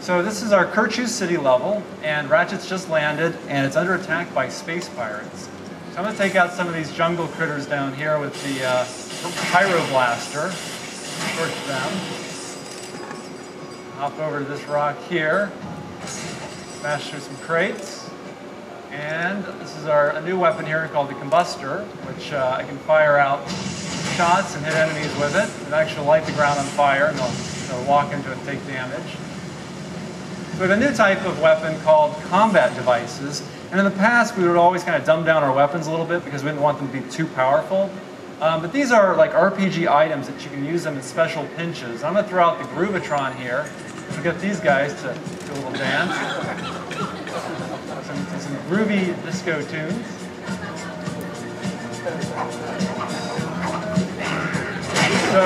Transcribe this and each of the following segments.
So this is our Kerchu City level, and Ratchet's just landed, and it's under attack by space pirates. So I'm going to take out some of these jungle critters down here with the Pyro Blaster. Torch them. Hop over to this rock here. Smash through some crates. And this is a new weapon here called the Combustor, which I can fire out shots and hit enemies with it. It actually light the ground on fire, and they'll walk into it and take damage. So we have a new type of weapon called combat devices. And in the past, we would always kind of dumb down our weapons a little bit because we didn't want them to be too powerful. But these are like RPG items that you can use them in special pinches. I'm going to throw out the Groovatron here. We'll get these guys to do a little dance. Some groovy disco tunes. So,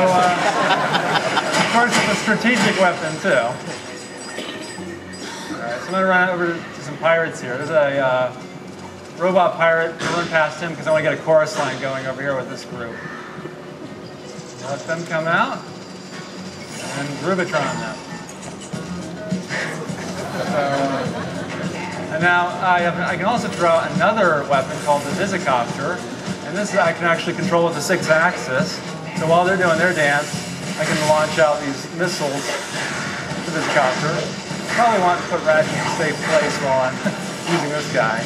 of course, it's a strategic weapon, too. All right, so I'm going to run over to some pirates here. There's a robot pirate. I'll run past him because I want to get a chorus line going over here with this group. Let them come out and Groovatron them. So, and now I can also throw out another weapon called the Visicopter, and this I can actually control with the 6-axis. So while they're doing their dance, I can launch out these missiles with the Visicopter. Probably want to put Ratchet in a safe place while I'm using this guy.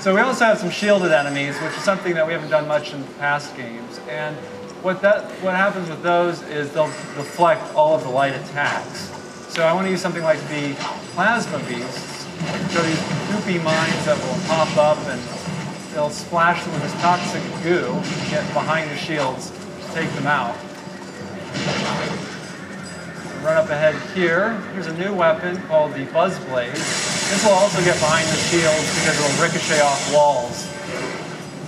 So we also have some shielded enemies, which is something that we haven't done much in past games. And what happens with those is they'll deflect all of the light attacks. So I want to use something like the Plasma Beasts. So these goopy mines that will pop up and they'll splash them with this toxic goo, get behind the shields to take them out. Run up ahead here. Here's a new weapon called the Buzz Blade. This will also get behind the shields because it will ricochet off walls.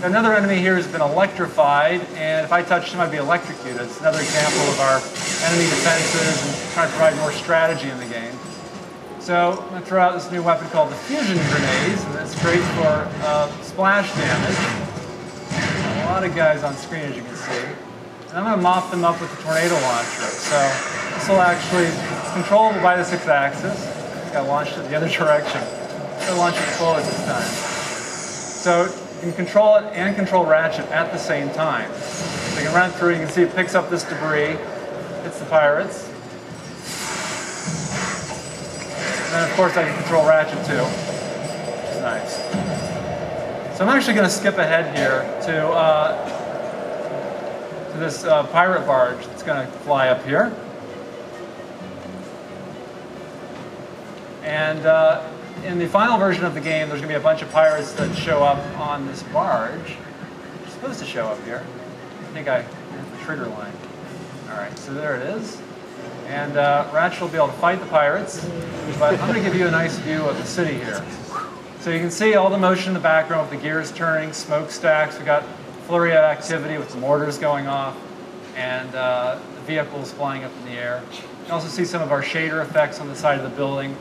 Another enemy here has been electrified, and if I touch him, I'd be electrocuted. It's another example of our enemy defenses and trying to provide more strategy in the game. So I'm going to throw out this new weapon called the Fusion Grenades, and it's great for splash damage. A lot of guys on screen, as you can see. And I'm going to mop them up with the Tornado Launcher. So this will actually, it's controllable by the 6-axis. Got launched it the other direction. Got to launch it forward this time. So you can control it and control Ratchet at the same time. So you can run through, you can see it picks up this debris, hits the pirates. And then of course I can control Ratchet too, which is nice. So I'm actually going to skip ahead here to this pirate barge that's going to fly up here. And in the final version of the game, there's going to be a bunch of pirates that show up on this barge. They're supposed to show up here. I think I hit the trigger line. All right, so there it is. And Ratchet will be able to fight the pirates. But I'm going to give you a nice view of the city here. So you can see all the motion in the background with the gears turning, smokestacks. We've got flurry of activity with the mortars going off and the vehicles flying up in the air. You can also see some of our shader effects on the side of the building.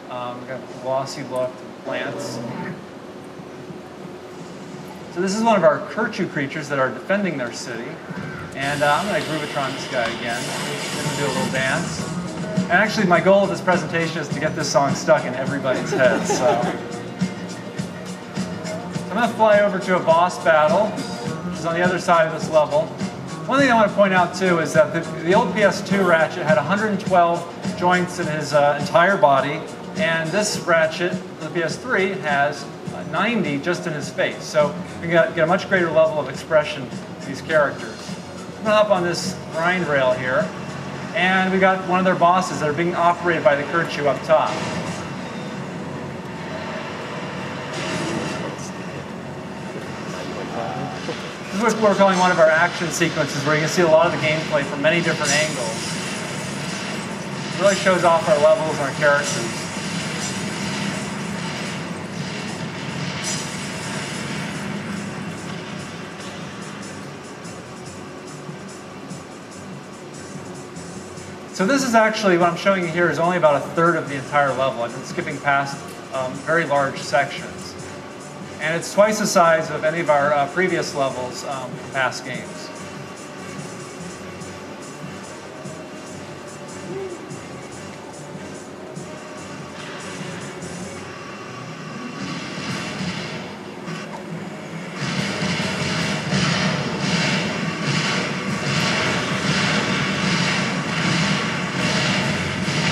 We've got glossy look plants. So this is one of our Kerchu creatures that are defending their city. And I'm going to Groovatron this guy again. We're going to do a little dance. And actually my goal of this presentation is to get this song stuck in everybody's heads. So I'm going to fly over to a boss battle, which is on the other side of this level. One thing I want to point out too is that the old PS2 Ratchet had 112 joints in his entire body. And this Ratchet, the PS3, has 90 just in his face. So we get a much greater level of expression to these characters. I'm going to hop on this grind rail here. And we got one of their bosses that are being operated by the Kerchu up top. This is what we're calling one of our action sequences, where you can see a lot of the gameplay from many different angles. It really shows off our levels and our characters. So this is actually, what I'm showing you here is only about a third of the entire level. I've been skipping past very large sections. And it's twice the size of any of our previous levels from past games.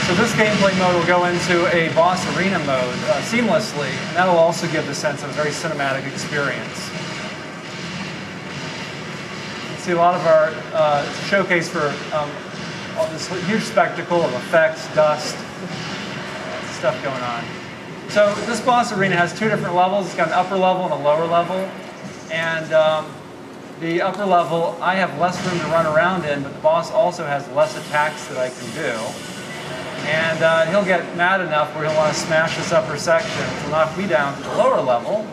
So this gameplay mode will go into a boss arena mode seamlessly, and that will also give the sense of a very cinematic experience. You see a lot of our showcase for all this huge spectacle of effects, dust, stuff going on. So this boss arena has two different levels. It's got an upper level and a lower level. And the upper level, I have less room to run around in, but the boss also has less attacks that I can do. And he'll get mad enough where he'll want to smash this upper section to knock me down to the lower level.